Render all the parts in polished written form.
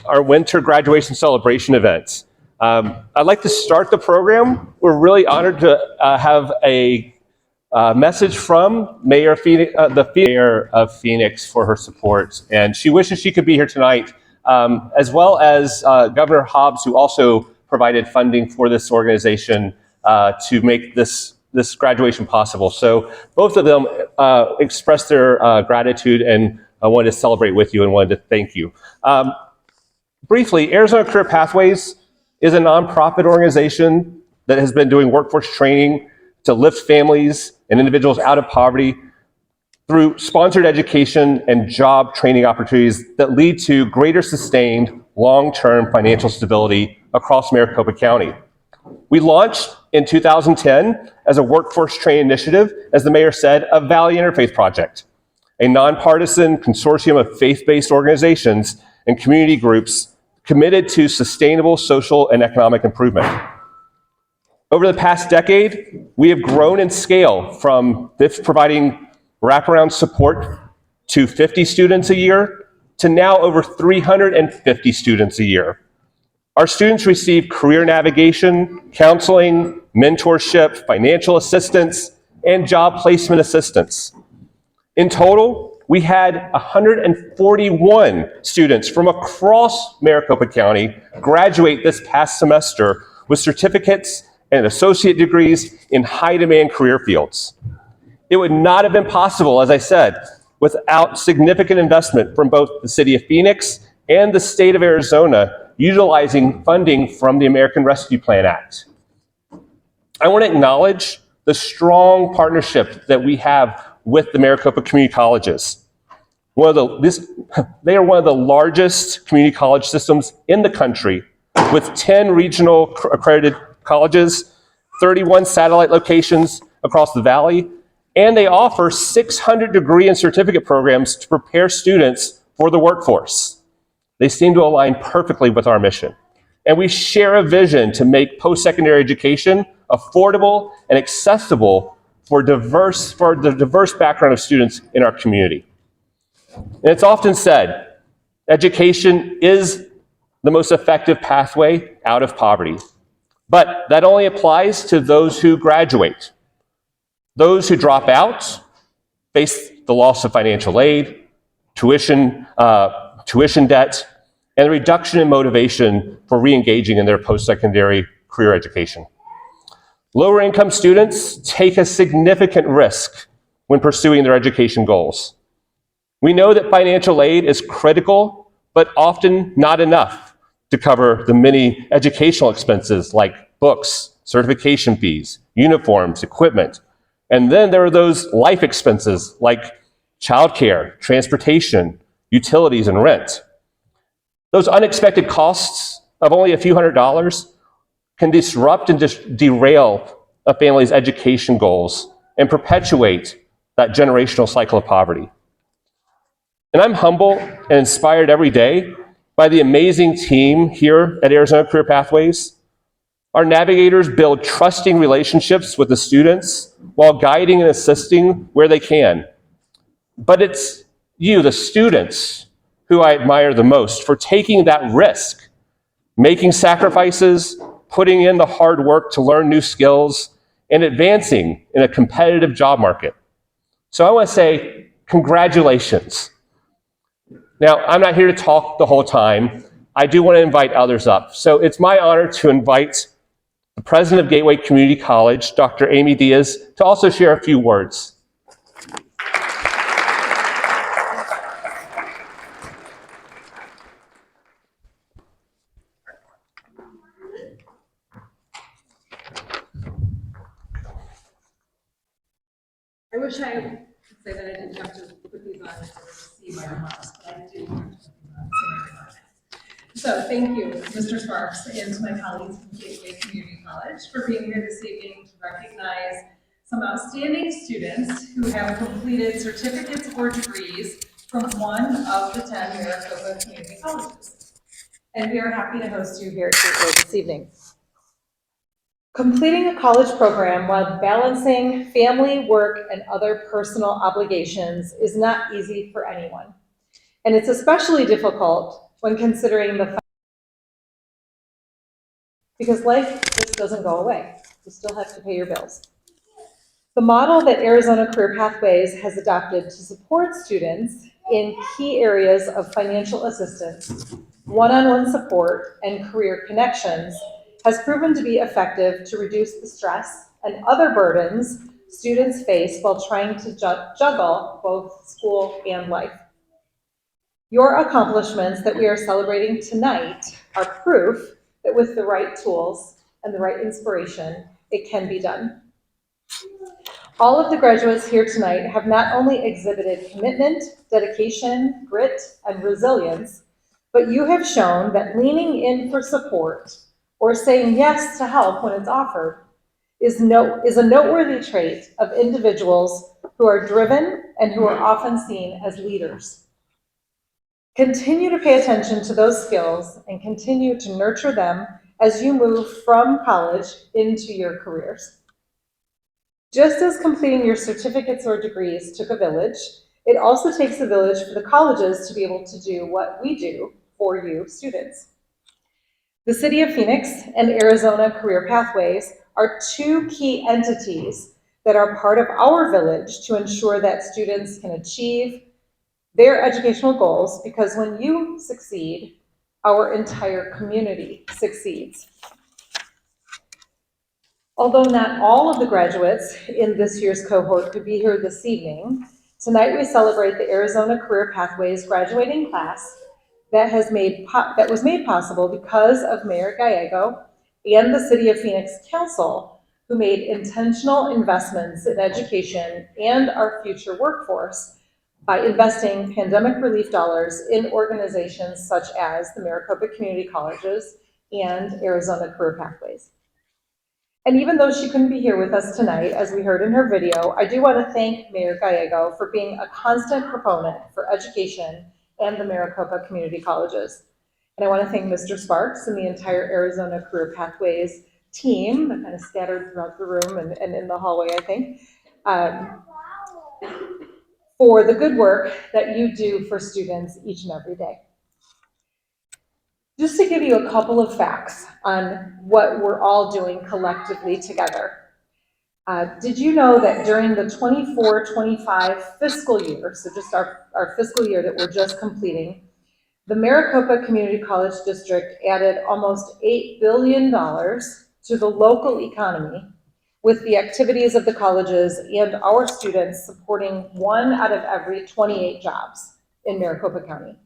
our winter graduation celebration event. I'd like to start the program. We're really honored to have a message from Mayor Mayor of Phoenix for her support, and she wishes she could be here tonight, as well as Governor Hobbs, who also provided funding for this organization to make this graduation possible. So both of them expressed their gratitude, and I wanted to celebrate with you and wanted to thank you. Briefly, Arizona Career Pathways is a nonprofit organization that has been doing workforce training to lift families and individuals out of poverty through sponsored education and job training opportunities that lead to greater sustained long-term financial stability across Maricopa County. We launched in 2010 as a workforce training initiative, as the mayor said, a Valley Interfaith Project, a nonpartisan consortium of faith-based organizations and community groups committed to sustainable social and economic improvement. Over the past decade, we have grown in scale from this providing wraparound support to 50 students a year to now over 350 students a year. Our students receive career navigation, counseling, mentorship, financial assistance, and job placement assistance. In total, we had 141 students from across Maricopa County graduate this past semester with certificates and associate degrees in high-demand career fields. It would not have been possible, as I said, without significant investment from both the City of Phoenix and the state of Arizona utilizing funding from the American Rescue Plan Act. I want to acknowledge the strong partnership that we have with the Maricopa Community Colleges. They are one of the largest community college systems in the country, with 10 regional accredited colleges, 31 satellite locations across the valley, and they offer 600 degree and certificate programs to prepare students for the workforce. They seem to align perfectly with our mission. And we share a vision to make post-secondary education affordable and accessible for the diverse background of students in our community. And it's often said, education is the most effective pathway out of poverty. But that only applies to those who graduate. Those who drop out face the loss of financial aid, tuition debt, and a reduction in motivation for re-engaging in their post-secondary career education. Lower income students take a significant risk when pursuing their education goals. We know that financial aid is critical, but often not enough to cover the many educational expenses like books, certification fees, uniforms, equipment. And then there are those life expenses like childcare, transportation, utilities, and rent. Those unexpected costs of only a few $100s can disrupt and derail a family's education goals and perpetuate that generational cycle of poverty. And I'm humble and inspired every day by the amazing team here at Arizona Career Pathways. Our navigators build trusting relationships with the students while guiding and assisting where they can. But it's you, the students, who I admire the most for taking that risk, making sacrifices, putting in the hard work to learn new skills, and advancing in a competitive job market. So I want to say congratulations. Now, I'm not here to talk the whole time. I do want to invite others up. So it's my honor to invite the president of Gateway Community College, Dr. Amy Diaz, to also share a few words. I wish I could say that I didn't have to put these on to see my remarks, but I do have to So thank you, Mr. Sparks, and to my colleagues from Gateway Community College for being here this evening to recognize some outstanding students who have completed certificates or degrees from one of the 10 Maricopa Community Colleges. And we are happy to host you here at Gateway this evening. Completing a college program while balancing family, work, and other personal obligations is not easy for anyone. And it's especially difficult when considering because life just doesn't go away. You still have to pay your bills. The model that Arizona Career Pathways has adopted to support students in key areas of financial assistance, one-on-one support, and career connections has proven to be effective to reduce the stress and other burdens students face while trying to juggle both school and life. Your accomplishments that we are celebrating tonight are proof that with the right tools and the right inspiration, it can be done. All of the graduates here tonight have not only exhibited commitment, dedication, grit, and resilience, but you have shown that leaning in for support or saying yes to help when it's offered is a noteworthy trait of individuals who are driven and who are often seen as leaders. Continue to pay attention to those skills and continue to nurture them as you move from college into your careers. Just as completing your certificates or degrees took a village, it also takes a village for the colleges to be able to do what we do for you students. The City of Phoenix and Arizona Career Pathways are two key entities that are part of our village to ensure that students can achieve their educational goals, because when you succeed, our entire community succeeds. Although not all of the graduates in this year's cohort could be here this evening, tonight we celebrate the Arizona Career Pathways graduating class that was made possible because of Mayor Gallego and the City of Phoenix Council, who made intentional investments in education and our future workforce by investing pandemic relief dollars in organizations such as the Maricopa Community Colleges and Arizona Career Pathways. And even though she couldn't be here with us tonight, as we heard in her video, I do want to thank Mayor Gallego for being a constant proponent for education and the Maricopa Community Colleges. And I want to thank Mr. Sparks and the entire Arizona Career Pathways team, that kind of scattered throughout the room and in the hallway, I think, for the good work that you do for students each and every day. Just to give you a couple of facts on what we're all doing collectively together. Did you know that during the 24-25 fiscal year, so just our fiscal year that we're just completing, the Maricopa Community College District added almost $8 billion to the local economy with the activities of the colleges and our students supporting 1 out of every 28 jobs in Maricopa County.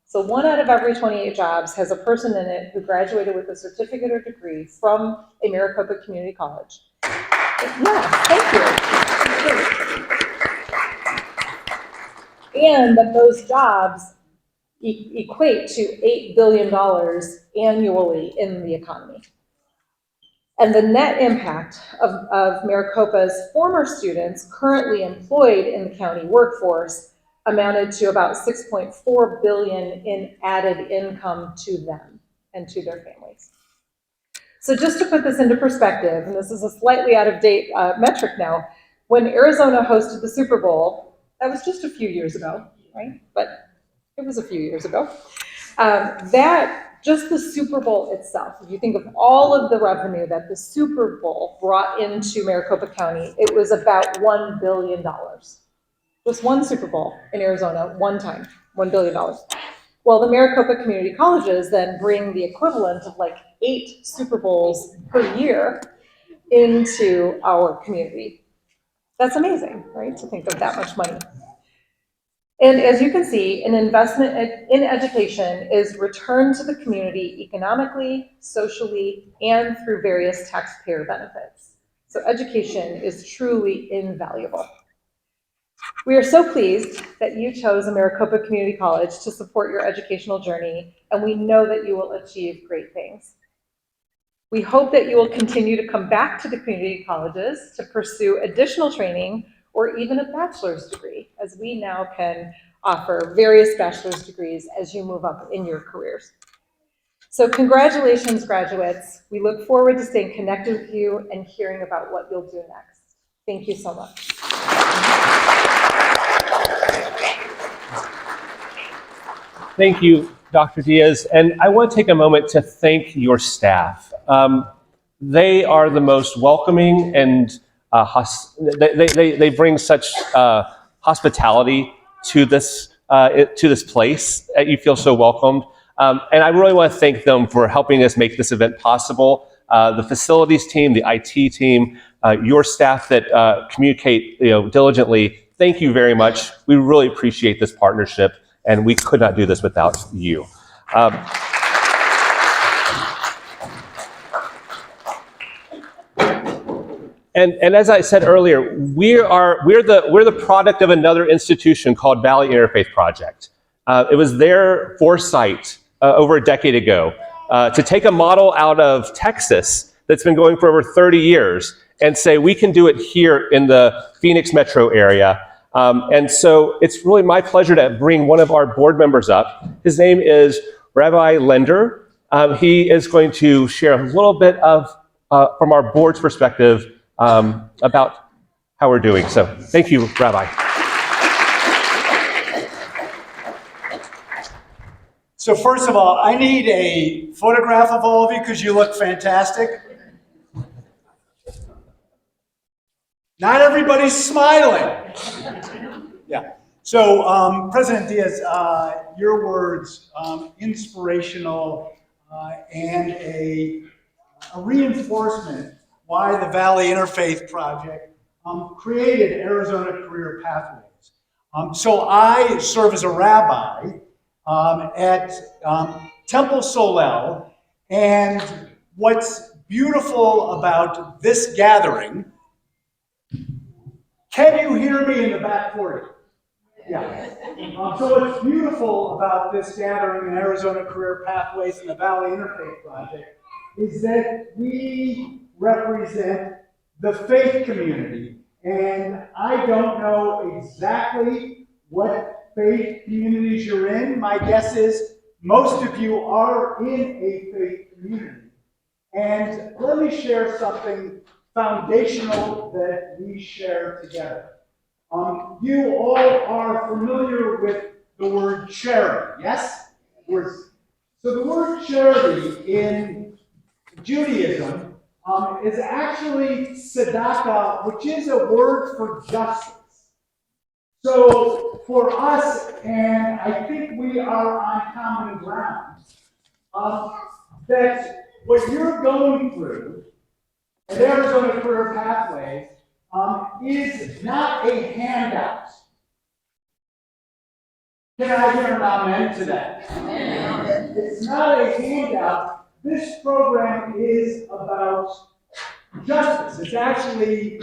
So 1 out of every 28 jobs has a person in it who graduated with a certificate or degree from a Maricopa Community College. Yeah, thank you. And that those jobs equate to $8 billion annually in the economy. And the net impact of Maricopa's former students currently employed in the county workforce amounted to about $6.4 billion in added income to them and to their families. So just to put this into perspective, and this is a slightly out of date metric now, when Arizona hosted the Super Bowl, that was just a few years ago, right? But it was a few years ago. Just the Super Bowl itself, if you think of all of the revenue that the Super Bowl brought into Maricopa County, it was about $1 billion. Just one Super Bowl in Arizona, one time, $1 billion. Well, the Maricopa Community Colleges then bring the equivalent of like 8 Super Bowls per year into our community. That's amazing, right? To think of that much money. And as you can see, an investment in education is returned to the community economically, socially, and through various taxpayer benefits. So education is truly invaluable. We are so pleased that you chose a Maricopa Community College to support your educational journey, and we know that you will achieve great things. We hope that you will continue to come back to the community colleges to pursue additional training or even a bachelor's degree, as we now can offer various bachelor's degrees as you move up in your careers. So congratulations, graduates. We look forward to staying connected with you and hearing about what you'll do next. Thank you so much. Thank you, Dr. Diaz. And I want to take a moment to thank your staff. They are the most welcoming and they bring such hospitality to this place. You feel so welcomed. And I really want to thank them for helping us make this event possible. The facilities team, the IT team, your staff that communicate diligently, thank you very much. We really appreciate this partnership, and we could not do this without you. And as I said earlier, we're the product of another institution called Valley Interfaith Project. It was their foresight over a decade ago to take a model out of Texas that's been going for over 30 years and say we can do it here in the Phoenix metro area. And so it's really my pleasure to bring one of our board members up. His name is Rabbi Lender. He is going to share a little bit of from our board's perspective about how we're doing. So thank you, Rabbi. So first of all, I need a photograph of all of you because you look fantastic. Not everybody's smiling. Yeah. So President Diaz, your words, inspirational and a reinforcement why the Valley Interfaith Project created Arizona Career Pathways. So I serve as a rabbi at Temple Solel, and what's beautiful about this gathering, can you hear me in the back 40? Yeah. So what's beautiful about this gathering in Arizona Career Pathways and the Valley Interfaith Project is that we represent the faith community. And I don't know exactly what faith communities you're in. My guess is most of you are in a faith community. And let me share something foundational that we share together. You all are familiar with the word charity, yes? So the word charity in Judaism is actually tzedakah, which is a word for justice. So for us, and I think we are on common ground, that what you're going through at Arizona Career Pathways is not a handout. Can I hear an amen to that? Amen. It's not a handout. This program is about justice. It's actually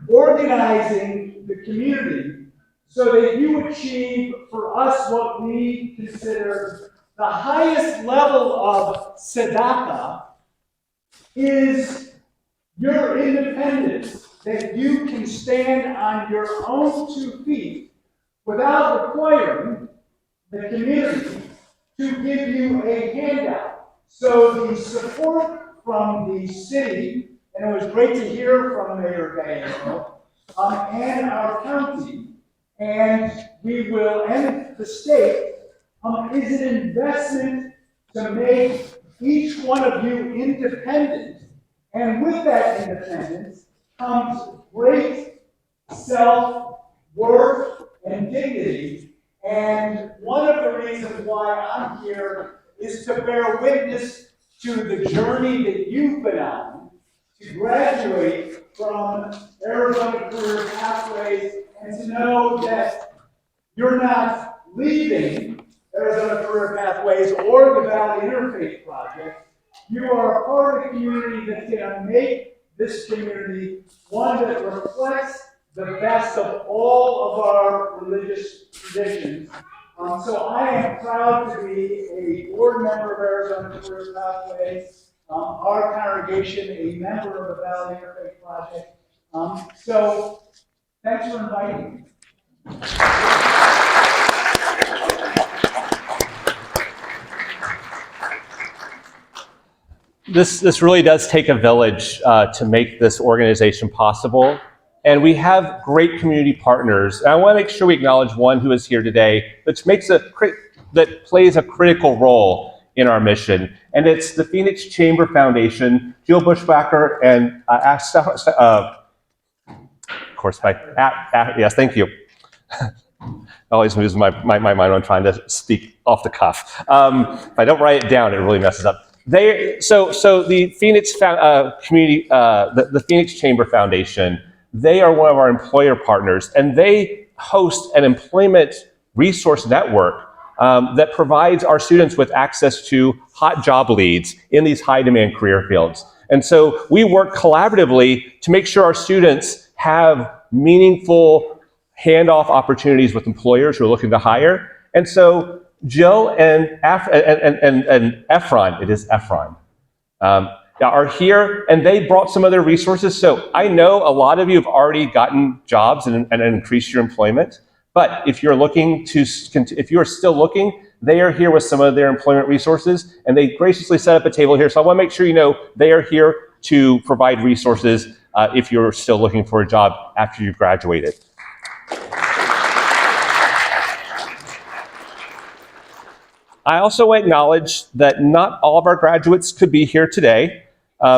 organizing the community so that you achieve for us what we consider the highest level of tzedakah is your independence, that you can stand on your own 2 feet without requiring the community to give you a handout. So the support from the city, and it was great to hear from Mayor Gallego, and our county, and we will, and the state, is an investment to make each one of you independent. And with that independence comes great self-worth and dignity. And one of the reasons why I'm here is to bear witness to the journey that you've been on to graduate from Arizona Career Pathways and to know that you're not leaving Arizona Career Pathways or the Valley Interfaith Project. You are a part of the community that's going to make this community one that reflects the best of all of our religious traditions. So I am proud to be a board member of Arizona Career Pathways, our congregation, a member of the Valley Interfaith Project. So thanks for inviting me. This really does take a village to make this organization possible. And we have great community partners. And I want to make sure we acknowledge one who is here today, which makes a that plays a critical role in our mission. And it's the Phoenix Chamber Foundation, Jill Bushbacker, and of course, yes, thank you. Always moves my mind when I'm trying to speak off the cuff. If I don't write it down, it really messes up. So the Phoenix community, the Phoenix Chamber Foundation, they are one of our employer partners, and they host an employment resource network that provides our students with access to hot job leads in these high demand career fields. And so we work collaboratively to make sure our students have meaningful handoff opportunities with employers who are looking to hire. And so Jill and Efron, it is Efron, are here, and they brought some of their resources. So I know a lot of you have already gotten jobs and increased your employment. But if you're if you are still looking, they are here with some of their employment resources, and they graciously set up a table here. So I want to make sure you know they are here to provide resources if you're still looking for a job after you've graduated. I also acknowledge that not all of our graduates could be here today.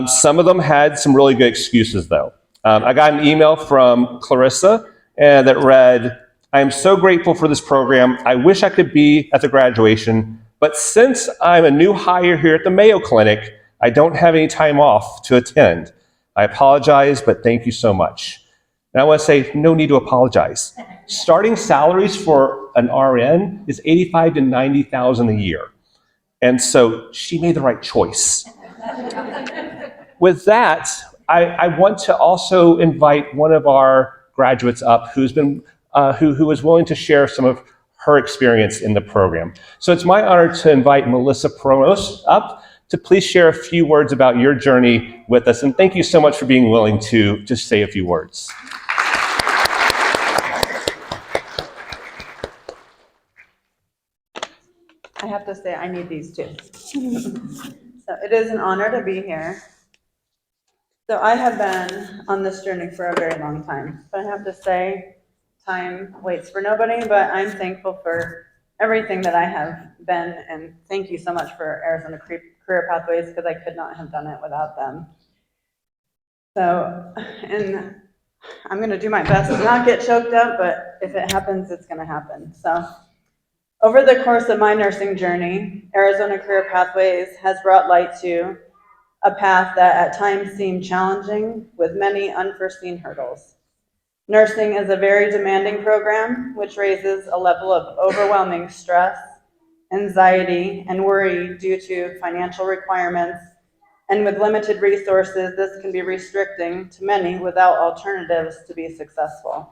Some of them had some really good excuses, though. I got an email from Clarissa that read, "I am so grateful for this program. I wish I could be at the graduation, but since I'm a new hire here at the Mayo Clinic, I don't have any time off to attend. I apologize, but thank you so much." And I want to say, no need to apologize. Starting salaries for an RN is $85,000 to $90,000 a year. And so she made the right choice. With that, I want to also invite one of our graduates up who is willing to share some of her experience in the program. So it's my honor to invite Melissa Pronos up to please share a few words about your journey with us. And thank you so much for being willing to just say a few words. I have to say, I need these too. So it is an honor to be here. So I have been on this journey for a very long time. But I have to say, time waits for nobody, but I'm thankful for everything that I have been, and thank you so much for Arizona Career Pathways, because I could not have done it without them. So, and I'm going to do my best to not get choked up, but if it happens, it's going to happen. So, over the course of my nursing journey, Arizona Career Pathways has brought light to a path that at times seemed challenging with many unforeseen hurdles. Nursing is a very demanding program which raises a level of overwhelming stress, anxiety, and worry due to financial requirements, and with limited resources, this can be restricting to many without alternatives to be successful.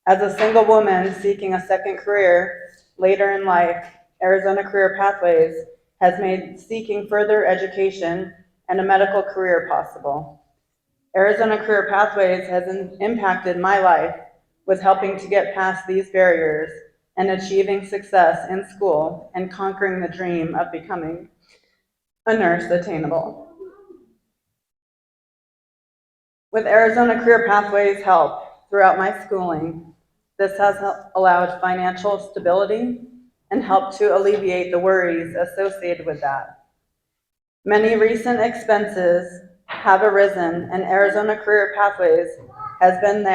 As a single woman seeking a second career later in life, Arizona Career Pathways has made seeking further education and a medical career possible. Arizona Career Pathways has impacted my life with helping to get past these barriers and achieving success in school and conquering the dream of becoming a nurse attainable. With Arizona Career Pathways' help throughout my schooling, this has allowed financial stability and helped to alleviate the worries associated with that. Many recent expenses have arisen, and Arizona Career Pathways has been there